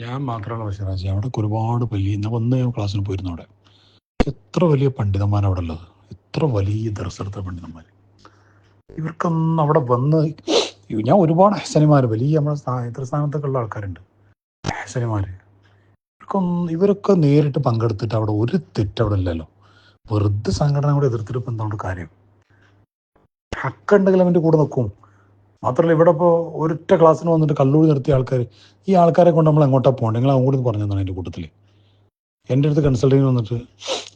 ഞാൻ മാത്രമല്ല ബഷീറാജി, അവിടെ ഒരുപാട് വലിയ വന്ന് ഞാൻ ക്ലാസ്സിന് പോയിരുന്നു അവിടെ. എത്ര വലിയ പണ്ഡിതന്മാർ അവിടെ ഉള്ളത്, എത്ര വലിയ ദർശനത്തെ പണ്ഡിതന്മാർ. ഇവർക്കൊന്നും അവിടെ വന്ന് ഞാൻ ഒരുപാട് ഹസനിമാർ വലിയ നമ്മുടെ നേതൃസ്ഥാനത്തൊക്കെ ഉള്ള ആൾക്കാരുണ്ട്, ഹസനിമാർ. ഇവരൊക്കെ നേരിട്ട് പങ്കെടുത്തിട്ട് അവിടെ ഒരു തെറ്റ് അവിടെ ഇല്ലല്ലോ. വെറുതെ സംഘടന കൂടെ എതിർത്തിട്ട് ഇപ്പം എന്തുകൊണ്ട് കാര്യം? ഹക്കുണ്ടെങ്കിൽ അവൻ്റെ കൂടെ നിൽക്കും. മാത്രമല്ല ഇവിടെ ഇപ്പോൾ ഒരൊറ്റ ക്ലാസ്സിന് വന്നിട്ട് കല്ലൂരി നിർത്തിയ ആൾക്കാർ, ഈ ആൾക്കാരെ കൊണ്ട് നമ്മൾ എങ്ങോട്ടാണ് പോകേണ്ടത്? നിങ്ങൾ അങ്ങോട്ട് പറഞ്ഞു തന്നെ എൻ്റെ കൂട്ടത്തിൽ. എൻ്റെ അടുത്ത് കൺസൾട്ടിങ് വന്നിട്ട്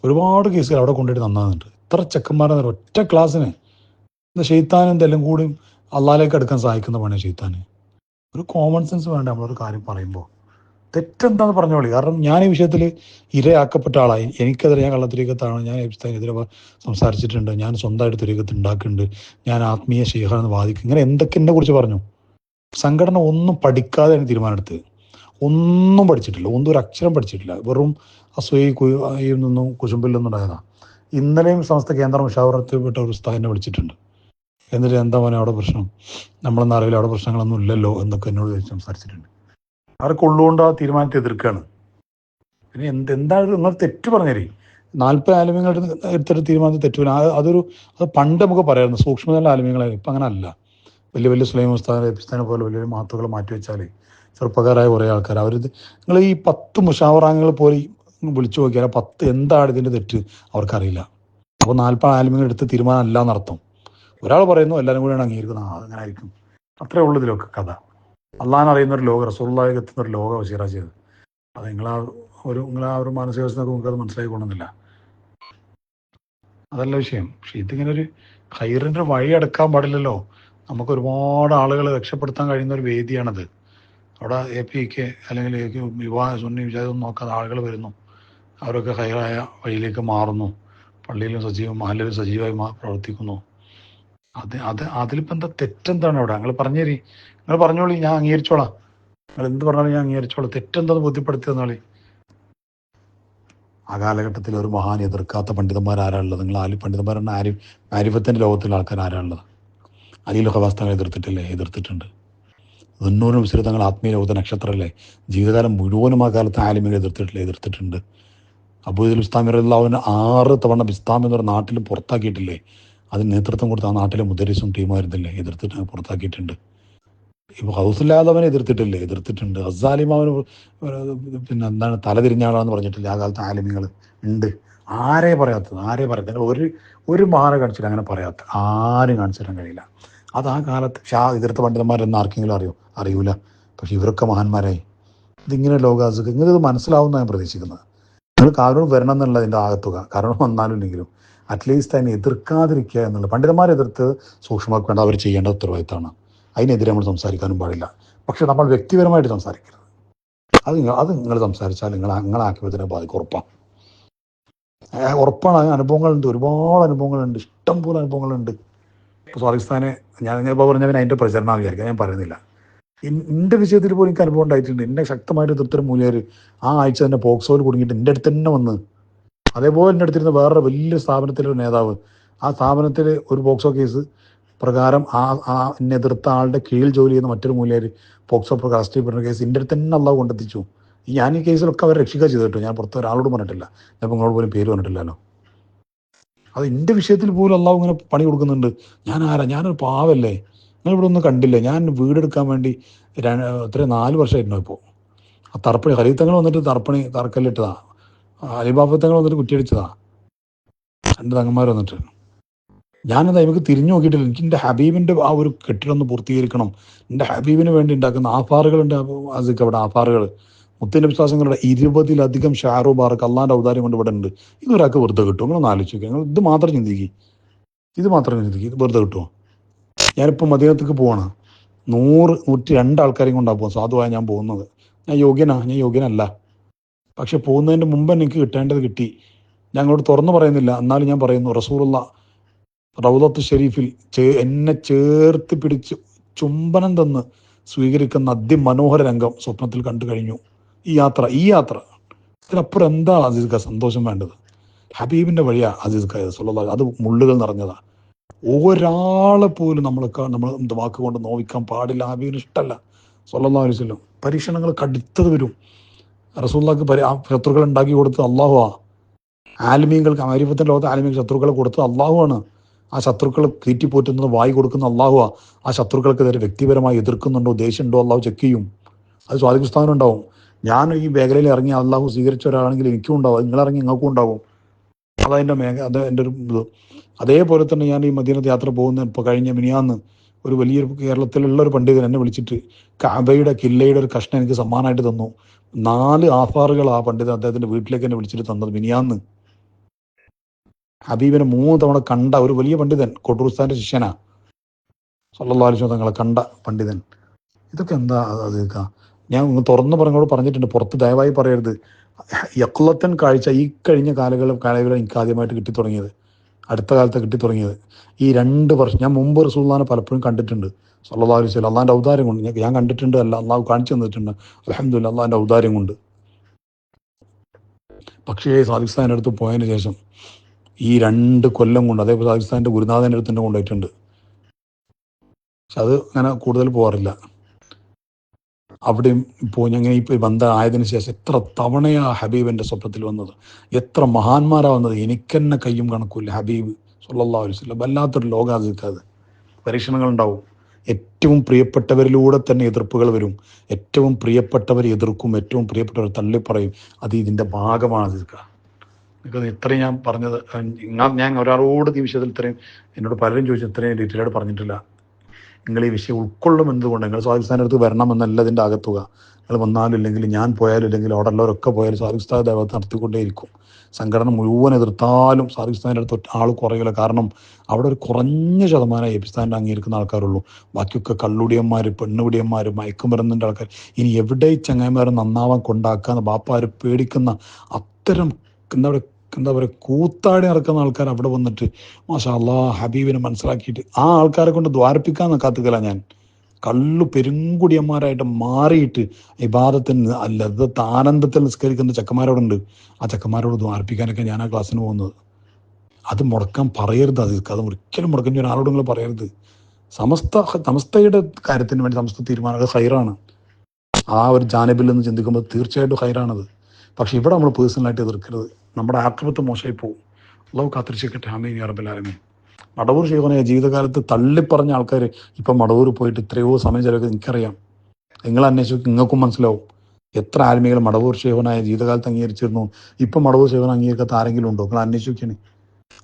ഒരുപാട് കേസുകൾ അവിടെ കൊണ്ടുപോയിട്ട് നന്നാകുന്നുണ്ട്. ഇത്ര ചെക്കന്മാരെ ഒറ്റ ക്ലാസ്സിന് എന്താ ഷെയ്ത്താനും ഇതെല്ലാം കൂടി അള്ളാലേക്ക് എടുക്കാൻ സഹായിക്കുന്ന പണിയാണ് ഷെയ്ത്താന്. ഒരു കോമൺ സെൻസ് വേണ്ട നമ്മളൊരു കാര്യം പറയുമ്പോൾ. തെറ്റെന്താന്ന് പറഞ്ഞോളി. കാരണം ഞാൻ ഈ വിഷയത്തിൽ ഇരയാക്കപ്പെട്ട ആളായി. എനിക്കെതിരെ ഞാൻ കള്ളത്തിരീക്കത്താണ്, ഞാൻ എതിരെ സംസാരിച്ചിട്ടുണ്ട്, ഞാൻ സ്വന്തമായിട്ട് തിരീക്കത്ത് ഉണ്ടാക്കുന്നുണ്ട്, ഞാൻ ആത്മീയ ശേഖരാണെന്ന് വാദിക്കും, ഇങ്ങനെ എന്തൊക്കെ എന്നെ കുറിച്ച് പറഞ്ഞു. സംഘടന ഒന്നും പഠിക്കാതെ എനിക്ക് തീരുമാനമെടുത്ത്, ഒന്നും പഠിച്ചിട്ടില്ല, ഒന്നും ഒരു അക്ഷരം പഠിച്ചിട്ടില്ല, വെറും അസൂയയിൽ നിന്നും കുശുമ്പിൽ നിന്നും ഉണ്ടായതാണ്. ഇന്നലെയും സംസ്ഥ കേന്ദ്ര മുഷാവറത്തിൽപ്പെട്ട ഒരു ഉസ്താദിനെ വിളിച്ചിട്ടുണ്ട്. എന്നിട്ട് എന്താ മോനെ അവിടെ പ്രശ്നം, നമ്മളെന്ന് അറിയില്ല, അവിടെ പ്രശ്നങ്ങളൊന്നും ഇല്ലല്ലോ എന്നൊക്കെ എന്നോട് സംസാരിച്ചിട്ടുണ്ട്. അവർക്ക് ഉള്ളുകൊണ്ട് ആ തീരുമാനത്തെ എതിർക്കുകയാണ്. പിന്നെ എന്താണ് നിങ്ങൾ തെറ്റ് പറഞ്ഞേരി. 40 ആലിമ്യങ്ങൾ എടുത്തിട്ട് തീരുമാനത്തിൽ തെറ്റുവില്ല. അത് പണ്ട് നമുക്ക് പറയാമായിരുന്നു, സൂക്ഷ്മതല ആലിമ്യങ്ങളായിരുന്നു. ഇപ്പം അങ്ങനെ അല്ല. വലിയ വലിയ സുലൈം ഉസ്താദ് എപ്പിസ്ഥാനെ പോലെ വലിയ വലിയ മാത്തുകൾ മാറ്റി വെച്ചാൽ ചെറുപ്പക്കാരായ കുറേ ആൾക്കാർ നിങ്ങൾ ഈ 10 മുഷാവറാങ്ങൾ പോയി വിളിച്ചു നോക്കിയാൽ 10 എന്താണ് ഇതിൻ്റെ തെറ്റ് അവർക്കറിയില്ല. അപ്പോൾ 40 ആലിമ്യങ്ങൾ എടുത്ത് തീരുമാനം അല്ല എന്നർത്ഥം. ഒരാൾ പറയുന്നു, എല്ലാവരും കൂടിയാണ് അംഗീകരിക്കുന്നത്. അങ്ങനെ ആയിരിക്കും. അത്രേ ഉള്ളൂ ഇതിലൊക്കെ കഥ. അള്ളാഹാൻ അറിയുന്ന ഒരു ലോകം, റസൂലുള്ളാഹിക്ക് എത്തുന്ന ഒരു ലോകം ബഷീറാജ് ചെയ്ത്. അത് നിങ്ങളാ ഒരു മാനസികാവസ്ഥ നമുക്കത് മനസ്സിലായിക്കൊള്ളുന്നില്ല. അതല്ല വിഷയം. പക്ഷെ ഇതിങ്ങനെ ഒരു ഖൈറിൻ്റെ വഴി അടക്കാൻ പാടില്ലല്ലോ. നമുക്ക് ഒരുപാട് ആളുകളെ രക്ഷപ്പെടുത്താൻ കഴിയുന്ന ഒരു വേദിയാണത്. അവിടെ APK അല്ലെങ്കിൽ വിവാഹ സുന്നി വിചാരമൊന്നും നോക്കാതെ ആളുകൾ വരുന്നു, അവരൊക്കെ ഖൈറായ വഴിയിലേക്ക് മാറുന്നു, പള്ളിയിലും മഹല്ലിലും സജീവമായി പ്രവർത്തിക്കുന്നു. അതിലിപ്പോൾ എന്താ തെറ്റെന്താണ് അവിടെ? നിങ്ങൾ പറഞ്ഞേരി, നിങ്ങൾ പറഞ്ഞോളി, ഞാൻ അംഗീകരിച്ചോളാം. നിങ്ങൾ എന്ത് പറഞ്ഞാലും ഞാൻ അംഗീകരിച്ചോളാം. തെറ്റെന്താന്ന് ബോധ്യപ്പെടുത്തി തന്നോളി. ആ കാലഘട്ടത്തിൽ ഒരു മഹാൻ എതിർക്കാത്ത പണ്ഡിതന്മാർ ആരാളുള്ളത്? നിങ്ങൾ പണ്ഡിതന്മാരെന്ന് ആരിഫത്തിൻ്റെ ലോകത്തിലുള്ള ആൾക്കാർ ആരാളുള്ളത്? അലിയിൽ ഹവാസ്തങ്ങൾ എതിർത്തിട്ടുണ്ട്. തൊണ്ണൂറ് മുസ്ലിം തങ്ങൾ ആത്മീയ ലോകത്തെ നക്ഷത്രമല്ലേ. ജീവിതകാലം മുഴുവനും ആ കാലത്ത് ആലിമികൾ എതിർത്തിട്ടുണ്ട്. അബൂദുൽ ഇസ്ലാമി റളിയല്ലാഹുവിന് 6 തവണ ബിസ്താം എന്നൊരു നാട്ടിൽ പുറത്താക്കിയിട്ടില്ലേ? അതിന് നേതൃത്വം കൊടുത്ത ആ നാട്ടിലെ മുദരിസും ടീമായിരുന്നില്ലേ, എതിർത്തിട്ട് പുറത്താക്കിയിട്ടുണ്ട്. ഇപ്പോൾ ഹൗസുല്ലാദവനെ എതിർത്തിട്ടുണ്ട്. അസാലിമാവന് പിന്നെ എന്താണ് തലതിരിഞ്ഞാളാന്ന് പറഞ്ഞിട്ടില്ല. ആ കാലത്ത് ആലിമികൾ ഉണ്ട്. ആരെ പറയാത്തത്? ഒരു മഹാനെ കാണിച്ചില്ല അങ്ങനെ പറയാത്ത, ആരും കാണിച്ചു തരാൻ കഴിയില്ല. അത് ആ കാലത്ത് എതിർത്ത പണ്ഡിതന്മാരെന്ന് ആർക്കെങ്കിലും അറിയൂല. പക്ഷെ ഇവരൊക്കെ മഹാന്മാരായി. ഇതിങ്ങനെ ലോകാസുഖം നിങ്ങളിത് മനസ്സിലാവുന്ന ഞാൻ പ്രതീക്ഷിക്കുന്നത്. നിങ്ങൾ കാരണം വരണം എന്നുള്ളതിൻ്റെ ആകത്തുക. കാരണം വന്നാലും ഇല്ലെങ്കിലും അറ്റ്ലീസ്റ്റ് അതിനെ എതിർക്കാതിരിക്കുക എന്നുള്ളത്. പണ്ഡിതന്മാരെ എതിർത്ത് സൂക്ഷ്മമാക്കേണ്ട അവർ ചെയ്യേണ്ട ഉത്തരവാദിത്തമാണ്. അതിനെതിരെ നമ്മൾ സംസാരിക്കാനും പാടില്ല. പക്ഷെ നമ്മൾ വ്യക്തിപരമായിട്ട് സംസാരിക്കരുത്. അത് നിങ്ങൾ സംസാരിച്ചാൽ നിങ്ങളാക്കിയതിനെ ബാധിക്കും, ഉറപ്പാണ്. അനുഭവങ്ങളുണ്ട്, ഒരുപാട് അനുഭവങ്ങളുണ്ട്, ഇഷ്ടം പോലെ അനുഭവങ്ങളുണ്ട്. ഇപ്പോൾ പാകിസ്ഥാനെ ഇപ്പോൾ പറഞ്ഞവൻ അതിൻ്റെ പ്രചരണം വിചാരിക്കാം, ഞാൻ പറയുന്നില്ല. എൻ്റെ വിഷയത്തിൽ പോലും എനിക്ക് അനുഭവം ഉണ്ടായിട്ടുണ്ട്. എന്നെ ശക്തമായിട്ട് എതിർത്തരം മൂല്യർ ആ ആഴ്ച തന്നെ പോക്സോയിൽ കുടുങ്ങിയിട്ട് എൻ്റെ അടുത്ത് തന്നെ വന്ന്. അതേപോലെ എൻ്റെ അടുത്തിരുന്ന വേറൊരു വലിയ സ്ഥാപനത്തിലൊരു നേതാവ്, ആ സ്ഥാപനത്തിൽ ഒരു പോക്സോ കേസ് പ്രകാരം എന്നെ എതിർത്ത ആളുടെ കീഴിൽ ജോലി ചെയ്യുന്ന മറ്റൊരു മൂല്യർ പോക്സോ അറസ്റ്റ് ചെയ്യപ്പെടുന്ന കേസ് എൻ്റെ അടുത്ത് തന്നെ അള്ളാഹു കൊണ്ടെത്തിച്ചു. ഞാൻ ഈ കേസിലൊക്കെ അവരെ രക്ഷിക്കുക ചെയ്തിട്ടു. ഞാൻ പുറത്ത് ഒരാളോട് പറഞ്ഞിട്ടില്ല, ഞാൻ നിങ്ങളോട് പോലും പേര് പറഞ്ഞിട്ടില്ലല്ലോ. അത് എൻ്റെ വിഷയത്തിൽ പോലും അള്ളാഹു ഇങ്ങനെ പണി കൊടുക്കുന്നുണ്ട്. ഞാനൊരു പാവല്ലേ? നിങ്ങളിവിടെ ഒന്നും കണ്ടില്ലേ? ഞാൻ വീടെടുക്കാൻ വേണ്ടി 4 വർഷമായിരുന്നു. ഇപ്പോൾ ആ തറപ്പണി ഖലീത്തങ്ങൾ വന്നിട്ട് തറക്കല്ലിട്ടതാ, അലിബാബത്തങ്ങൾ വന്നിട്ട് കുറ്റിയടിച്ചതാ, 2 തങ്ങന്മാർ വന്നിട്ട്. ഞാനത് നമുക്ക് തിരിഞ്ഞു നോക്കിയിട്ടില്ല. എനിക്ക് എൻ്റെ ഹബീബിൻ്റെ ആ ഒരു കെട്ടിടം ഒന്ന് പൂർത്തീകരിക്കണം. എൻ്റെ ഹബീബിന് വേണ്ടി ഉണ്ടാക്കുന്ന ആഫാറുകളുണ്ട്. അതൊക്കെ അവിടെ ആഫാറുകൾ മുത്തിൻ്റെ വിശ്വാസങ്ങളുടെ 20-ലധികം ഷാറു ബാർക്ക് അള്ളാൻ്റെ ഔദാര്യം കൊണ്ട് ഇവിടെ ഉണ്ട്. ഇതൊരാൾക്ക് വെറുതെ കിട്ടും? നിങ്ങളൊന്ന് ആലോചിക്കുക. നിങ്ങൾ ഇത് മാത്രം ചിന്തിക്കുക. ഇത് വെറുതെ കിട്ടുമോ? ഞാനിപ്പോൾ മദീനത്തേക്ക് പോവാണ്. 102 ആൾക്കാരെയും കൊണ്ടാണ് പോകുന്നത്. സാധുവായ ഞാൻ പോകുന്നത്. ഞാൻ യോഗ്യനല്ല. പക്ഷെ പോകുന്നതിൻ്റെ മുമ്പ് എനിക്ക് കിട്ടേണ്ടത് കിട്ടി. ഞങ്ങളോട് തുറന്നു പറയുന്നില്ല, എന്നാലും ഞാൻ പറയുന്നു. റസൂലുള്ള റൗദത്ത് ഷെരീഫിൽ എന്നെ ചേർത്ത് പിടിച്ച് ചുംബനം തന്ന് സ്വീകരിക്കുന്ന അതിമനോഹര രംഗം സ്വപ്നത്തിൽ കണ്ടു കഴിഞ്ഞു. ഈ യാത്ര ഇതിനപ്പുറം എന്താ അസീസ് ഖാ സന്തോഷം വേണ്ടത്? ഹബീബിൻ്റെ വഴിയാ അസീസ് ഖാ സ്വല്ലല്ലാഹു. അത് മുള്ളുകൾ നിറഞ്ഞതാ. ഒരാളെ പോലും നമ്മൾ വാക്കുകൊണ്ട് നോവിക്കാൻ പാടില്ല. ഹബീബിന് ഇഷ്ടമല്ല സ്വല്ലല്ലാഹു അലൈഹി വസല്ലം. പരീക്ഷണങ്ങൾ കടുത്തത് വരും. റസൂലുള്ളാഹിക്ക് ശത്രുക്കൾ ഉണ്ടാക്കി കൊടുത്തത് അള്ളാഹുവാ. ആലിമീങ്ങൾക്ക് മാരിഫത്തിന്റെ ലോകത്ത് ആലിമീങ്ങൾക്ക് ശത്രുക്കളെ കൊടുത്തത് അള്ളാഹുവാണ്. ആ ശത്രുക്കളെ തീറ്റിപ്പോറ്റുന്നത് വായി കൊടുക്കുന്ന അള്ളാഹുവാ. ആ ശത്രുക്കൾക്കെതിരെ വ്യക്തിപരമായി എതിർക്കുന്നുണ്ടോ, ദേഷ്യമുണ്ടോ, അള്ളാഹു ചെക്ക് ചെയ്യും. അത് സ്വാദിഖ് ഉസ്താദിനും ഉണ്ടാവും. ഞാൻ ഈ മേഖലയിൽ ഇറങ്ങി അള്ളാഹു സ്വീകരിച്ച ഒരാളാണെങ്കിൽ എനിക്കും ഉണ്ടാവും, നിങ്ങളിറങ്ങി നിങ്ങൾക്കും ഉണ്ടാവും. അതതിൻ്റെ അത് എൻ്റെ ഒരു ഇത്. അതേപോലെ തന്നെ ഞാൻ ഈ മദീനത്ത് യാത്ര പോകുന്ന ഇപ്പോൾ കഴിഞ്ഞ മിനിയാന്ന് ഒരു വലിയൊരു കേരളത്തിലുള്ള ഒരു പണ്ഡിതൻ എന്നെ വിളിച്ചിട്ട് കഅബയുടെ കില്ലയുടെ ഒരു കഷ്ണം എനിക്ക് സമ്മാനമായിട്ട് തന്നു. 4 ആഫാറുകൾ ആ പണ്ഡിതൻ അദ്ദേഹത്തിൻ്റെ വീട്ടിലേക്ക് എന്നെ വിളിച്ചിട്ട് തന്നത് മിനിയാന്ന്. ഹബീബിനെ 3 തവണ കണ്ട ഒരു വലിയ പണ്ഡിതൻ, കൊട്ടൂർസ്ഥാൻ്റെ ശിഷ്യനാ. സല്ലല്ലാഹു അലൈഹി വസല്ലം തങ്ങളെ കണ്ട പണ്ഡിതൻ. ഇതൊക്കെ എന്താ അത്? ഞാൻ തുറന്നു പറഞ്ഞിട്ടുണ്ട്, പുറത്ത് ദയവായി പറയരുത്. യക്ലത്തൻ കാഴ്ച ഈ കഴിഞ്ഞ കാലങ്ങളിൽ എനിക്ക് ആദ്യമായിട്ട് കിട്ടിത്തുടങ്ങിയത്, അടുത്ത കാലത്ത് കിട്ടിത്തുടങ്ങിയത്. ഈ 2 വർഷം ഞാൻ മുമ്പ് റസൂലുള്ളാഹിനെ പലപ്പോഴും കണ്ടിട്ടുണ്ട്. സല്ലല്ലാഹു അലൈഹി വസല്ലം അള്ളാഹിൻ്റെ ഔദാര്യം കൊണ്ട് ഞാൻ കണ്ടിട്ടുണ്ട്, അള്ളാഹു കാണിച്ചു തന്നിട്ടുണ്ട്. അൽഹംദുലില്ലാഹ് അള്ളാഹിൻ്റെ ഔദാര്യം കൊണ്ട്. പക്ഷേ സാദിഖ് അടുത്ത് പോയതിന് ശേഷം ഈ 2 കൊല്ലം കൊണ്ട്, അതേപോലെ സാദിഖ് ഗുരുനാഥൻ്റെ അടുത്ത് തന്നെ കൊണ്ടുപോയിട്ടുണ്ട്. പക്ഷെ അത് അങ്ങനെ കൂടുതൽ പോകാറില്ല. അവിടെയും ഇപ്പോൾ ഞങ്ങൾ ഇപ്പോൾ ബന്ധം ആയതിനു ശേഷം എത്ര തവണയാ ഹബീബിൻ്റെ സ്വപ്നത്തിൽ വന്നത്, എത്ര മഹാന്മാരാ വന്നത്. എനിക്കെന്നെ കയ്യും കണക്കില്ല. ഹബീബ് സല്ലല്ലാഹു അലൈഹി വസല്ലം വല്ലാത്തൊരു ലോകാതിരിക്കാതെ പരീക്ഷണങ്ങൾ ഉണ്ടാവും. ഏറ്റവും പ്രിയപ്പെട്ടവരിലൂടെ തന്നെ എതിർപ്പുകൾ വരും. ഏറ്റവും പ്രിയപ്പെട്ടവർ എതിർക്കും, ഏറ്റവും പ്രിയപ്പെട്ടവർ തള്ളിപ്പറയും. അത് ഇതിൻ്റെ ഭാഗമാണ്. അതിർക്കുക നിങ്ങൾക്ക് ഇത്രയും ഞാൻ പറഞ്ഞത്, ഞാൻ ഒരാളോട് ഈ വിഷയത്തിൽ ഇത്രയും എന്നോട് പലരും ചോദിച്ചു, ഇത്രയും ഡീറ്റെയിൽ ആയിട്ട് പറഞ്ഞിട്ടില്ല. നിങ്ങൾ ഈ വിഷയം ഉൾക്കൊള്ളും എന്നതുകൊണ്ട് നിങ്ങൾ സ്വാദിഖ് അടുത്ത് വരണമെന്നല്ല ഇതിൻ്റെ അകത്തുക. നിങ്ങൾ വന്നാലും ഇല്ലെങ്കിൽ ഞാൻ പോയാലും ഇല്ലെങ്കിൽ അവിടെ ഉള്ളവരൊക്കെ പോയാലും സ്വാദിഖ് ദേവത്ത് നടത്തിക്കൊണ്ടേയിരിക്കും. സംഘടന മുഴുവൻ എതിർത്താലും സ്വാദിഖ് അടുത്ത് ആൾ കുറയില്ല. കാരണം അവിടെ ഒരു കുറഞ്ഞ ശതമാനം എപിസ്ഥാനിൽ അംഗീകരിക്കുന്ന ആൾക്കാരുള്ളൂ. ബാക്കിയൊക്കെ കള്ളുടിയന്മാർ, പെണ്ണുപിടിയന്മാർ, മയക്കുമരുന്നിൻ്റെ ആൾക്കാർ. ഇനി എവിടെ ഈ ചങ്ങായിമാരെ നന്നാവാൻ കൊണ്ടാക്കാന്ന് ബാപ്പാർ പേടിക്കുന്ന അത്തരം എന്താ പറയുക കൂത്താടി നടക്കുന്ന ആൾക്കാർ അവിടെ വന്നിട്ട് മാഷാ അല്ലാഹ് ഹബീബിനെ മനസ്സിലാക്കിയിട്ട് ആ ആൾക്കാരെ കൊണ്ട് ദ്വാരപ്പിക്കാൻ കാത്തുക്കല. ഞാൻ കള്ളു പെരുങ്കുടിയന്മാരായിട്ട് മാറിയിട്ട് ഇബാദത്തിന് ലദ്ദത്ത് ആനന്ദത്തിൽ നിസ്കരിക്കുന്ന ചെക്കന്മാരോടുണ്ട്. ആ ചെക്കന്മാരോട് ദ്വാരപ്പിക്കാനൊക്കെ ഞാൻ ആ ക്ലാസ്സിന് പോകുന്നത്. അത് മുടക്കാൻ പറയരുത്. അത് ഒരിക്കലും മുടക്കാൻ ഒരാളോട് നിങ്ങൾ പറയരുത്. സമസ്തയുടെ കാര്യത്തിന് വേണ്ടി സമസ്ത തീരുമാനം അത് ഹൈറാണ്. ആ ഒരു ജാനബിൽ നിന്ന് ചിന്തിക്കുമ്പോൾ തീർച്ചയായിട്ടും ഹൈറാണത്. പക്ഷെ ഇവിടെ നമ്മൾ പേഴ്സണലായിട്ട് എതിർക്കരുത്. നമ്മുടെ ആക്രമത്ത് മോശമായി പോകും. അള്ളാഹു കാത്തിരക്ഷിക്കട്ടെ. ആമീൻ യാ റബ്ബൽ ആലമീൻ. മടവൂർ ശൈഖുനെ ജീവിതകാലത്ത് തള്ളിപ്പറഞ്ഞ ആൾക്കാർ ഇപ്പം മടവൂർ പോയിട്ട് എത്രയോ സമയം ചിലവൊക്കെ എനിക്കറിയാം. നിങ്ങൾ അന്വേഷിച്ച് നിങ്ങൾക്കും മനസ്സിലാവും എത്ര ആൽമികൾ മടവൂർ ശൈഖുനായ ജീവിതകാലത്ത് അംഗീകരിച്ചിരുന്നു. ഇപ്പം മടവൂർ ശൈഖുനെ അംഗീകരിക്കാത്ത ആരെങ്കിലും ഉണ്ടോ? നിങ്ങൾ അന്വേഷിക്കണേ.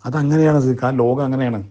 അതങ്ങനെയാണ്. ആ ലോകം അങ്ങനെയാണ്.